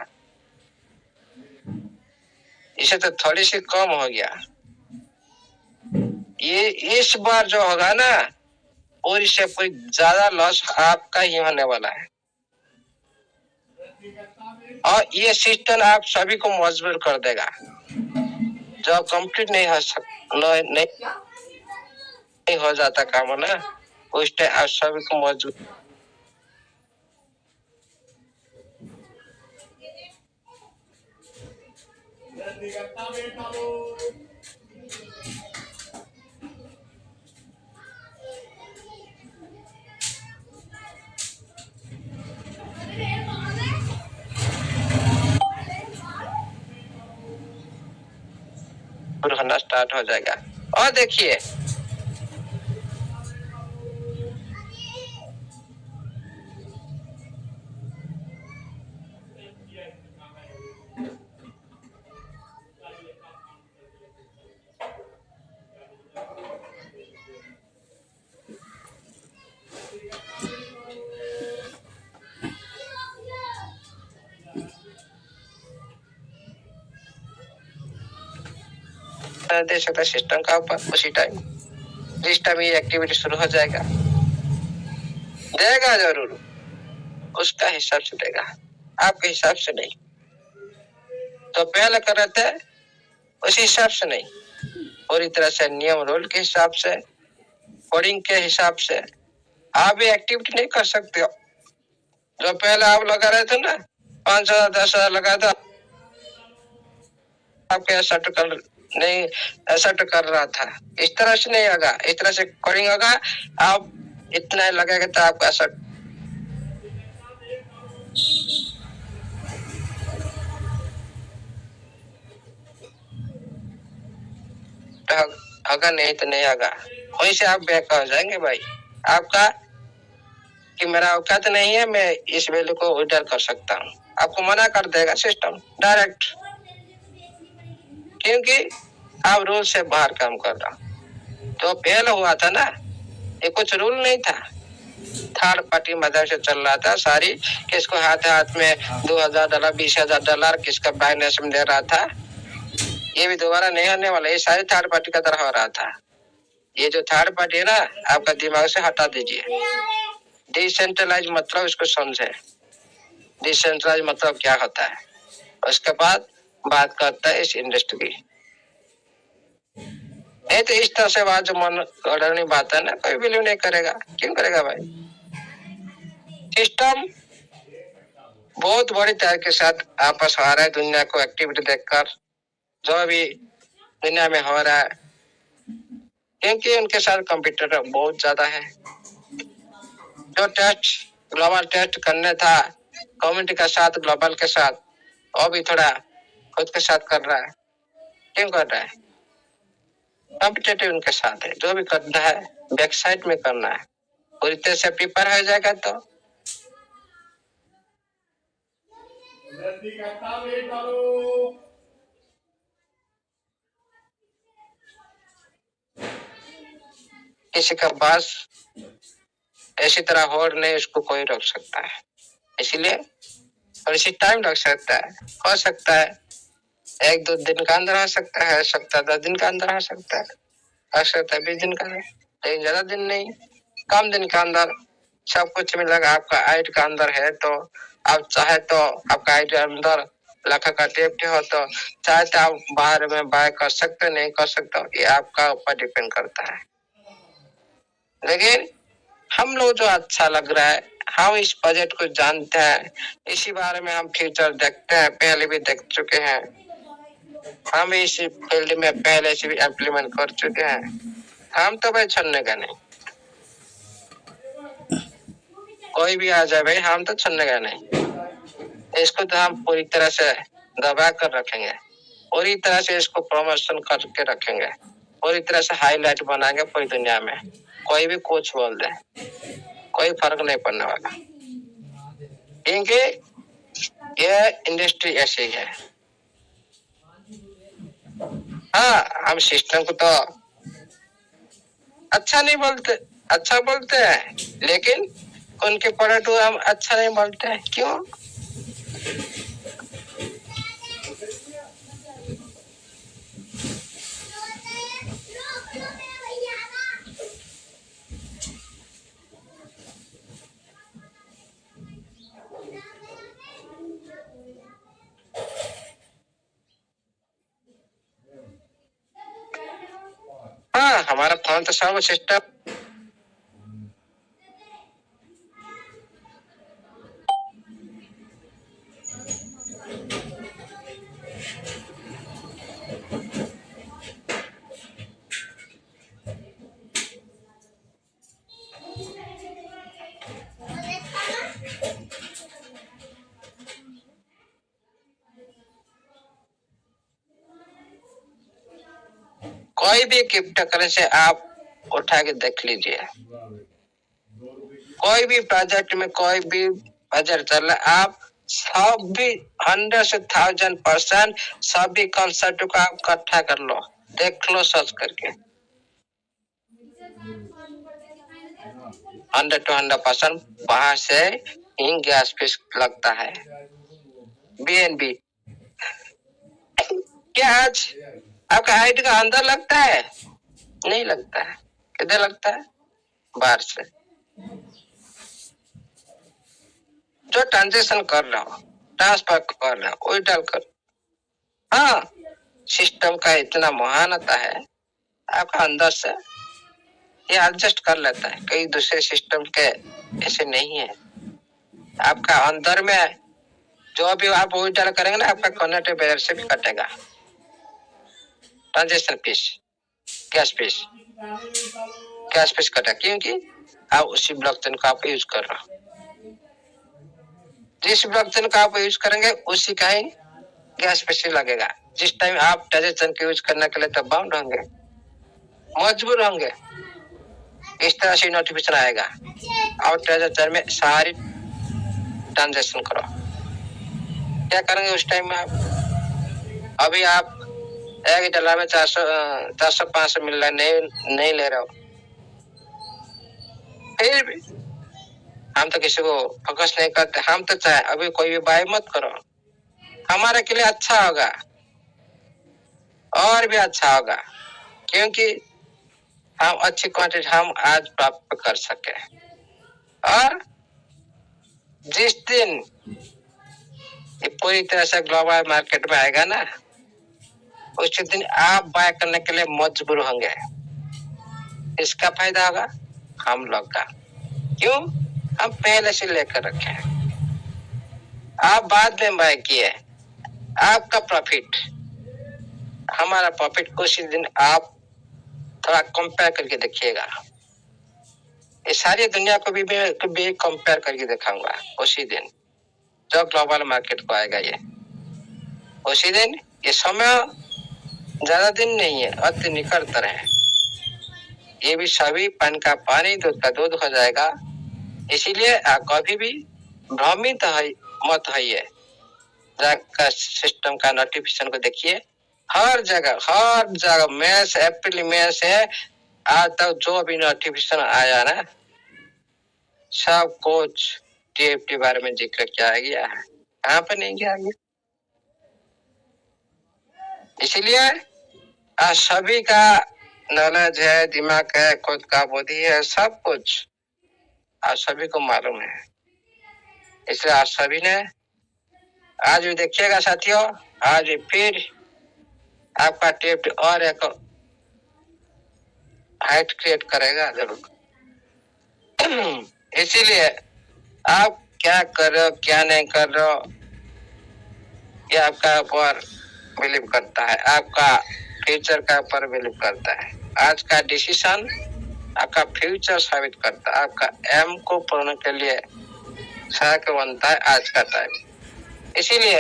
इसे तो थोड़ी सी कम हो गया, ये इस बार जो होगा ना, और इससे कोई ज्यादा लॉस आपका ही होने वाला है। और ये सिस्टम आप सभी को मजबूर कर देगा। जब कंप्लीट नहीं हो जाता काम ना, उस टाइम आप सभी को मजबूर होना स्टार्ट हो जाएगा। और देखिए दे सकता सिस्टम का ऊपर उसी टाइम जिस टाइम ये एक्टिविटी शुरू हो जाएगा। देगा जरूर, उसका हिसाब से देगा, आपके हिसाब से नहीं। तो पहले कर रहे थे उसी हिसाब से नहीं, पूरी तरह से नियम रूल के हिसाब से, कोडिंग के हिसाब से आप ये एक्टिविटी नहीं कर सकते हो। जो पहले आप लगा रहे थे ना 5,000 10,000 लगाया था, आपके ऐसा तो कर नहीं, ऐसा तो कर रहा था। इस तरह से नहीं होगा, इस तरह से कोडिंग होगा। आप इतना लगेगा तो आपका ऐसा होगा, नहीं तो नहीं होगा। वहीं से आप बैक हो जाएंगे भाई। आपका कि मेरा औकात नहीं है, मैं इस वैल्यू को विड्रॉ कर सकता हूँ, आपको मना कर देगा सिस्टम डायरेक्ट, क्योंकि आप रूल से बाहर काम कर रहा। तो पहले हुआ था ना, ये कुछ रूल नहीं था, थर्ड पार्टी मदद से चल रहा था सारी। किसको हाथ हाथ में $2,000 $20,000 किसका बाइनेंस में दे रहा था। ये भी दोबारा नहीं होने वाला, ये सारी थर्ड पार्टी का तरह हो रहा था। ये जो थर्ड पार्टी है ना, आपका दिमाग से हटा दीजिए। डिसेंट्रलाइज मतलब इसको समझे, डिसेंट्रलाइज मतलब क्या होता है। उसके बाद बात करता है इस इंडस्ट्री की। नहीं तो इस तरह से बात जो मन गड़नी बात है ना, कोई बिलीव नहीं करेगा। क्यों करेगा भाई। सिस्टम बहुत बड़ी तरह के साथ आपस हो रहा है दुनिया को एक्टिविटी देखकर, जो भी दुनिया में हो रहा है, क्योंकि उनके साथ कंप्यूटर बहुत ज्यादा है। जो टेस्ट ग्लोबल टेस्ट करने था कम्युनिटी के साथ, ग्लोबल के साथ, वो भी थोड़ा खुद के साथ कर रहा है। क्यों कर रहा है, कॉम्पिटेटिव उनके साथ है। जो भी करना है वेबसाइट में करना है, पूरी तरह से प्रिपेयर हो जाएगा। तो किसी का पास ऐसी तरह होड़ नहीं, उसको कोई रोक सकता है। इसलिए और इसी टाइम लग सकता है, हो सकता है 1-2 दिन का अंदर हो सकता है, 10 दिन का अंदर हो सकता है, 20 दिन का अंदर, लेकिन ज्यादा दिन नहीं, कम दिन का अंदर सब कुछ मिलेगा। आपका आईडी का अंदर है तो आप चाहे तो आपका आईडी अंदर लाखों का टेप्टी हो तो चाहे तो आप बाहर में बाय कर सकते, नहीं कर सकते, ये आपका ऊपर डिपेंड करता है। लेकिन हम लोग जो अच्छा लग रहा है, हम इस बजट को जानते हैं, इसी बारे में हम फ्यूचर देखते हैं, पहले भी देख चुके हैं, हम इस फील्ड में पहले से भी इम्प्लीमेंट कर चुके हैं। हम तो भाई छन्ने का नहीं, कोई भी आ जाए भाई, हम तो छन्ने का नहीं। इसको तो हम पूरी तरह से दबा कर रखेंगे, पूरी तरह से इसको प्रमोशन करके रखेंगे, पूरी तरह से हाईलाइट बनाएंगे पूरी दुनिया में। कोई भी कुछ बोल दे, कोई फर्क नहीं पड़ने वाला, क्योंकि ये इंडस्ट्री ऐसी है। हाँ, हम सिस्टम को तो अच्छा नहीं बोलते, अच्छा बोलते हैं, लेकिन उनके प्रोडक्ट को हम अच्छा नहीं बोलते हैं। क्यों? हमारा फोन तो सब सिस्टम कोई भी क्रिप्टो करेंसी आप उठा के देख लीजिए, कोई भी प्रोजेक्ट में कोई भी प्रोजेक्ट चल रहा है, आप सभी 100 से 1000% सभी कॉन्सेप्ट को आप इकट्ठा कर लो, देख लो सर्च करके, 100 to 100% वहां से ही गैस फीस लगता है। BNB क्या आज आपका हाइट का अंदर लगता है? नहीं लगता है। किधर लगता है? बाहर से। जो ट्रांजेक्शन कर रहा हो, ट्रांसफर कर रहा हो, वही डालकर, हाँ, सिस्टम का इतना महानता है, आपका अंदर से ये एडजस्ट कर लेता है। कई दूसरे सिस्टम के ऐसे नहीं है। आपका अंदर में जो भी आप वही डाल करेंगे ना, आपका कनेक्ट बेयर से भी कटेगा ट्रांजेक्शन फीस, गैस फीस कटा, क्योंकि आप उसी ब्लॉकचेन का आप यूज कर रहे हो। जिस ब्लॉकचेन का आप यूज करेंगे उसी का ही गैस फीस लगेगा। जिस टाइम आप ट्रांजेक्शन के यूज करने के लिए तब बाउंड होंगे, मजबूर होंगे, इस तरह से नोटिफिकेशन आएगा और ट्रांजेक्शन में सारी ट्रांजेक्शन करो। क्या करेंगे उस टाइम में आप? अभी आप $1 में 400-500 मिल रहा है, नहीं ले रहे हो, फिर भी हम तो किसी को फोकस नहीं करते। हम तो चाहे अभी कोई भी बाय मत करो, हमारे के लिए अच्छा होगा और भी अच्छा होगा, क्योंकि हम अच्छी क्वांटिटी हम आज प्राप्त कर सके। और जिस दिन ये पूरी तरह से ग्लोबल मार्केट में आएगा ना, उस दिन आप बाय करने के लिए मजबूर होंगे। इसका फायदा होगा हम लोग का, क्यों? हम पहले से लेकर रखे हैं, आप बाद में बाय किए, आपका प्रॉफिट, हमारा प्रॉफिट उसी दिन आप थोड़ा कंपेयर करके देखिएगा। ये सारी दुनिया को भी कंपेयर करके दिखाऊंगा उसी दिन जो ग्लोबल मार्केट को आएगा। ये उसी दिन, ये समय ज्यादा दिन नहीं है, अति निकटतर है। ये भी सभी पानी का पानी, दूध का दूध हो जाएगा। इसीलिए आप कभी भी भ्रमित मत होइए, जाकर सिस्टम का नोटिफिकेशन को देखिए। हर जगह मैच, अप्रैल मैच है, आज तक जो भी नोटिफिकेशन आया ना, सब कुछ TFT बारे में जिक्र किया गया है, कहाँ पे नहीं किया गया। इसीलिए आज सभी का नॉलेज है, दिमाग है, खुद का बुद्धि है, सब कुछ आज सभी को मालूम है। इसलिए आज सभी ने, आज भी देखिएगा साथियों, आज भी फिर आपका TFT और एक हाइट क्रिएट करेगा जरूर। इसीलिए आप क्या कर रहे हो, क्या नहीं कर रहे हो, ये आपका ऊपर बिलीव करता है, आपका फ्यूचर का ऊपर बिलीव करता है। आज का डिसीजन आपका फ्यूचर साबित करता है, आपका एम को पूर्ण के लिए सहायक बनता है आज का टाइम। इसीलिए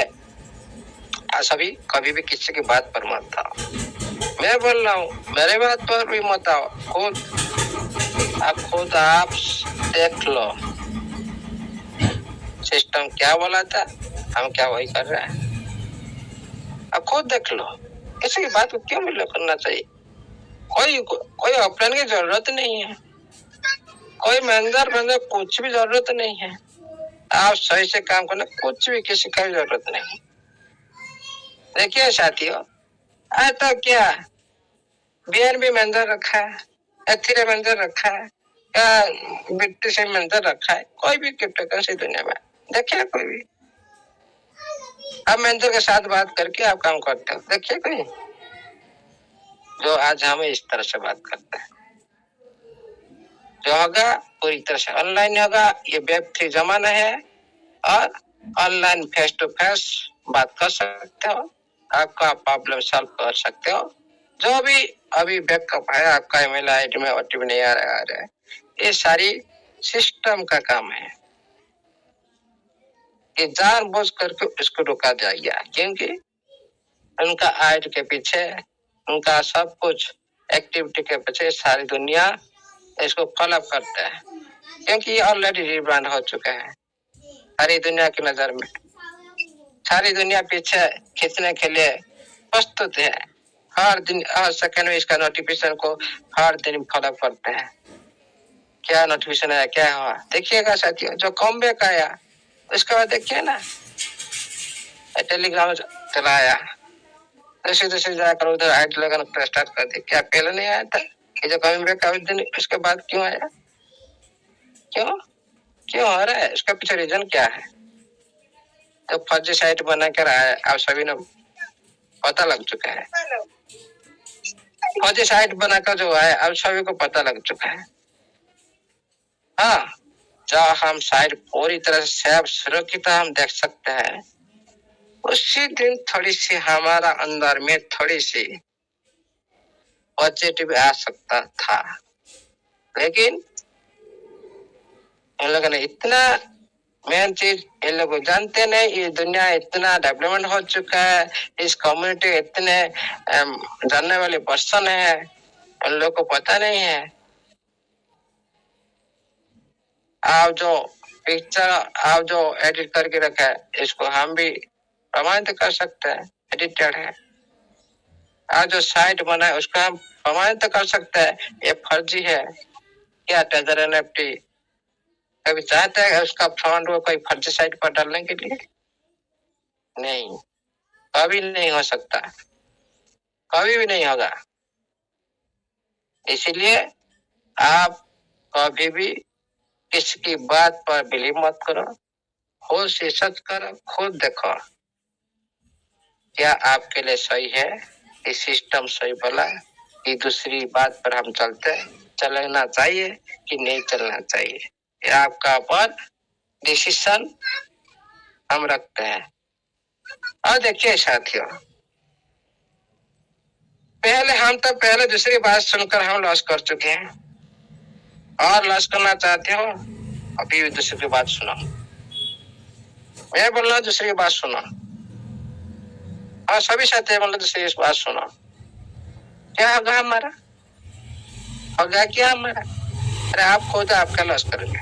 आज सभी कभी भी किसी की बात पर मत आओ। मैं बोल रहा हूँ, मेरे बात पर भी मत आओ, खुद आप देख लो सिस्टम क्या बोला था, हम क्या वही कर रहे हैं। अब खुद देख लो, किसी की बात को क्यों बिलीव करना चाहिए। कोई ऑफलाइन की जरूरत नहीं है, कोई मैनेजर कुछ भी जरूरत नहीं है। आप सही से काम करना, कुछ भी किसी का भी जरूरत नहीं। देखिए साथियों, आज तक क्या BNB मैनेजर रखा है, एथेरियम मैनेजर रखा है, या BTC मैनेजर रखा है, कोई भी क्रिप्टो करेंसी दुनिया में देखिए कोई भी। आप मैनेजर के साथ बात करके आप काम करते हो, देखिए कोई जो आज हमें इस तरह से बात करते हैं। जो होगा पूरी तरह से ऑनलाइन होगा। ये वेब 3 जमाना है और ऑनलाइन फेस टू फेस बात कर सकते हो, आपका प्रॉब्लम सॉल्व कर सकते हो। जो भी अभी बैकअप है आपका ईमेल आईडी में ओटीपी नहीं आ रहा है, ये सारी सिस्टम का काम है। ये जानबूझ करके इसको रोका जाएगा, क्योंकि उनका आईडी के पीछे, उनका सब कुछ एक्टिविटी के पीछे सारी दुनिया इसको फॉलो करता है, क्योंकि ये ऑलरेडी रिब्रांड हो चुका है सारी दुनिया की नजर में। सारी दुनिया पीछे खींचने के लिए प्रस्तुत है। हर दिन हर सेकंड में इसका नोटिफिकेशन को हर दिन फॉलो करते हैं। क्या नोटिफिकेशन आया, क्या हुआ, देखिएगा साथियों। जो कम बैक आया उसके बाद देखिए ना, टेलीग्राम चलाया, दूसरी जाकर उधर आईडी लगाना स्टार्ट कर दी। क्या पहले नहीं आया था? ये जो कम बैक उस दिन उसके बाद क्यों आया? क्यों क्यों हो रहा है? इसका पीछे रीजन क्या है? तो फर्जी साइट बनाकर आया, आप सभी ने पता लग चुका है। फर्जी साइट बनाकर जो है अब सभी को पता लग चुका है। हाँ, जब हम साइट पूरी तरह से सुरक्षित हम देख सकते हैं, उसी दिन थोड़ी सी हमारा अंदर में थोड़ी सी पॉजिटिव आ सकता था, लेकिन इन लोगों ने इतना मेन चीज इन लोग जानते नहीं। ये दुनिया इतना डेवलपमेंट हो चुका है, इस कम्युनिटी इतने जानने वाले पर्सन है, उन लोग को पता नहीं है। आप जो पिक्चर आप जो एडिट करके रखा है, इसको हम भी प्रमाणित कर सकते हैं एडिटेड है। आप जो साइट बना है उसको हम प्रमाणित कर सकते हैं ये फर्जी है। क्या टेजर एनएफटी कभी चाहते हैं उसका फंड को कोई फर्जी साइट पर डालने के लिए? नहीं, कभी नहीं हो सकता, कभी भी नहीं होगा। इसीलिए आप कभी भी किसी की बात पर बिलीव मत करो, खुद से सर्च करो, खुद देखो क्या आपके लिए सही है, ये सिस्टम सही बोला कि दूसरी बात पर हम चलना चाहिए कि नहीं चलना चाहिए। ये आपका ऊपर डिसीजन हम रखते हैं। और देखिए साथियों, पहले दूसरी बात सुनकर हम लॉस कर चुके हैं और लॉस करना चाहते हो, अभी भी दूसरी की बात सुनो। मैं बोल रहा दूसरी की बात सुनो, और सभी साथी बोल रहे दूसरी की बात सुनो। क्या होगा हमारा? होगा क्या हमारा? अरे आप खुद आपका लॉस करेंगे,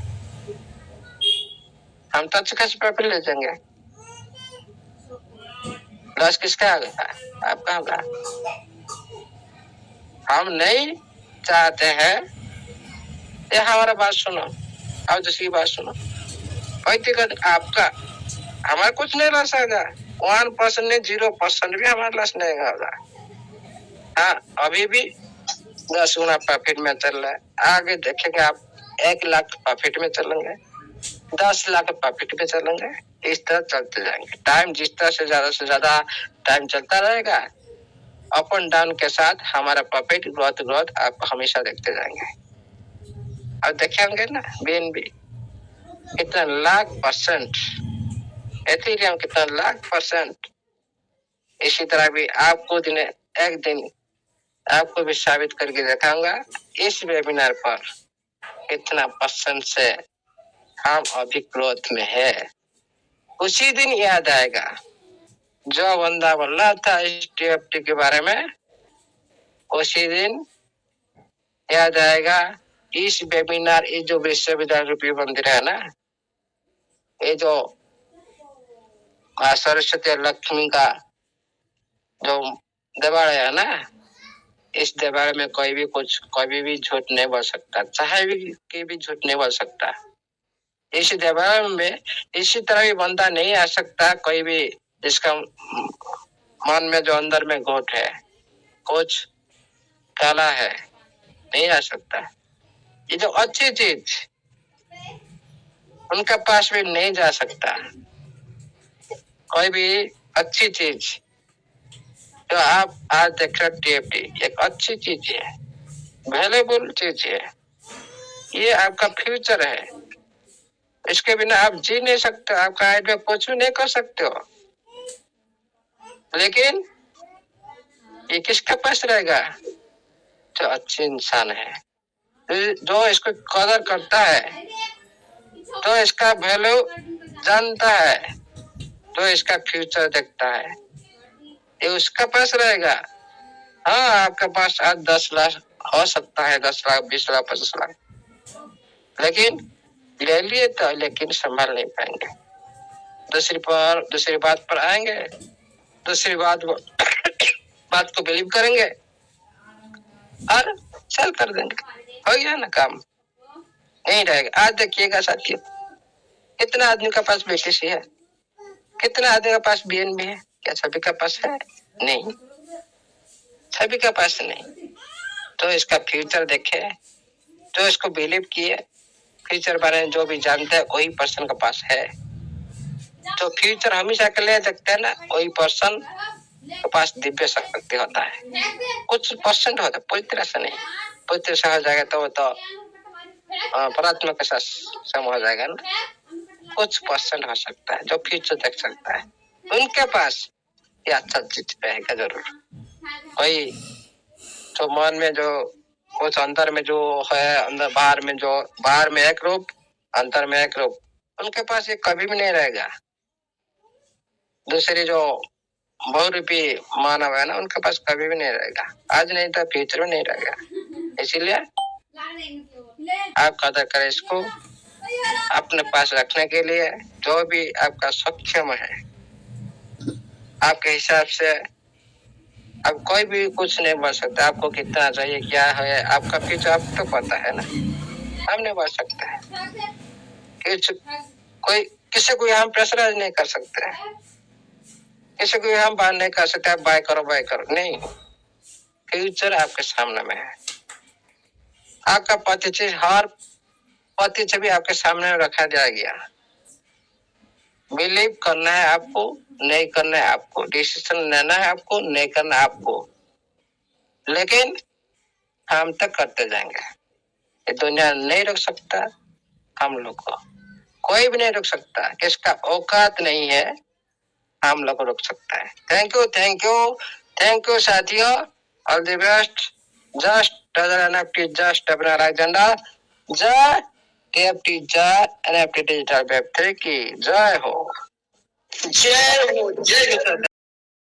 हम तो अच्छे खासे प्रॉफिट ले जाएंगे। लॉस किसका होगा? आपका होगा। हम नहीं चाहते हैं। ये हमारा बात सुनो, आप दूसरी बात सुनो। व्यक्तिगत आपका हमारा कुछ नहीं लॉस होगा, 1% नहीं 0% भी हमारा लॉस नहीं होगा। हाँ, अभी भी 10 गुना प्रॉफिट में चल रहा है। आगे देखेंगे आप 1 लाख प्रॉफिट में चलेंगे, 10 लाख प्रॉफिट में चलेंगे, इस तरह चलते जाएंगे। टाइम जिस तरह से ज्यादा टाइम चलता रहेगा, अप एंड डाउन के साथ हमारा प्रॉफिट ग्रोथ आप हमेशा देखते जाएंगे। अब देखेंगे ना बीएनबी कितना लाख %, एथेरियम कितना लाख %। इसी तरह भी आपको एक दिन आपको भी साबित करके दिखाऊंगा इस वेबिनार पर कितना % से हम अभी ग्रोथ में है। उसी दिन याद आएगा जो बंदा बोल रहा था इस टीएफटी के बारे में, उसी दिन याद आएगा इस वेबिनार, ये जो विश्वविद्यालय रूपी मंदिर है ना, ये जो सरस्वती और लक्ष्मी का जो देवालय है ना, इस देवालय में कोई भी झूठ नहीं बोल सकता, चाहे भी झूठ नहीं बोल सकता। इस देवालय में इसी तरह भी बंदा नहीं आ सकता, कोई भी जिसका मन में जो अंदर में घोट है, कुछ काला है, नहीं आ सकता। ये जो अच्छी चीज उनके पास भी नहीं जा सकता। कोई भी अच्छी चीज जो आप आज देख रहे टीएफटी एक अच्छी चीज है, वैल्यूएबल चीज है। ये आपका फ्यूचर है, इसके बिना आप जी नहीं सकते, आपका आइडिया कुछ भी नहीं कर सकते हो। लेकिन ये किसके पास रहेगा? जो अच्छे इंसान है, जो इसको कदर करता है, जो इसका वैल्यू जानता है, जो इसका फ्यूचर देखता है, ये उसका पास रहेगा। हाँ, आपके पास आज 10 लाख हो सकता है, 10 लाख, 20 लाख, 25 लाख, लेकिन ले लिए तो लेकिन संभाल नहीं पाएंगे। दूसरी बात पर आएंगे, दूसरी बात को बिलीव करेंगे और चल कर देंगे, हो गया ना काम, नहीं रहेगा। आज देखिएगा साथियों, कितना आदमी के पास बीटीसी है, कितना आदमी के पास बीएनबी है? क्या सभी के पास है? नहीं, सभी के पास नहीं। तो इसका फ्यूचर देखे, जो इसको बिलीव किए, फ्यूचर बारे में जो भी जानते हैं, वही पर्सन के पास है। जो फ्यूचर हमेशा के लिए देखते हैं ना, वही पर्सन के पास दिव्य शक्ति होता है। कुछ परसेंट होता है, पूरी तरह से नहीं। पूरी तरह से हो जाएगा तो वो तो परमात्मा के साथ सम हो जाएगा ना। कुछ परसेंट हो सकता है जो फ्यूचर देख सकता है, उनके पास ये अच्छा चीज रहेगा जरूर। वही तो मन में जो कुछ अंदर में जो है, अंदर बाहर में एक रूप, अंतर में एक रूप, उनके पास ये कभी भी नहीं रहेगा। दूसरी जो बहुरूपी मानव है ना, उनके पास कभी भी नहीं रहेगा। आज नहीं तो फ्यूचर में नहीं रहेगा। इसीलिए आप कदर करें इसको, अपने पास रखने के लिए जो भी आपका सक्षम है, आपके हिसाब से अब कोई भी कुछ नहीं बढ़ सकता। आपको कितना चाहिए, क्या है आपका फ्यूचर, आपको तो पता है ना, हम नहीं बढ़ सकते हैं। कोई किसी को हम प्रेशराइज नहीं कर सकते हैं, किसी को हम बात नहीं कर सकते, आप बाय करो नहीं। फ्यूचर आपके सामने में है। आपका पति हर पति से भी आपके सामने रखा जाएगा। बिलीव करना है आपको, नहीं करना है आपको, डिसीजन लेना है आपको, नहीं करना है आपको, लेकिन हम तक करते जाएंगे। ये दुनिया नहीं रोक सकता हम लोग को, कोई भी नहीं रोक सकता, किसका औकात नहीं है हम लोग को रोक सकता है। थैंक यू साथियों, all the best. Just NFT, just अपना झंडा, जय टीएफटी, जय एनएफटी डिजिटल वेब 3 की जय हो, जय हो, जय हो।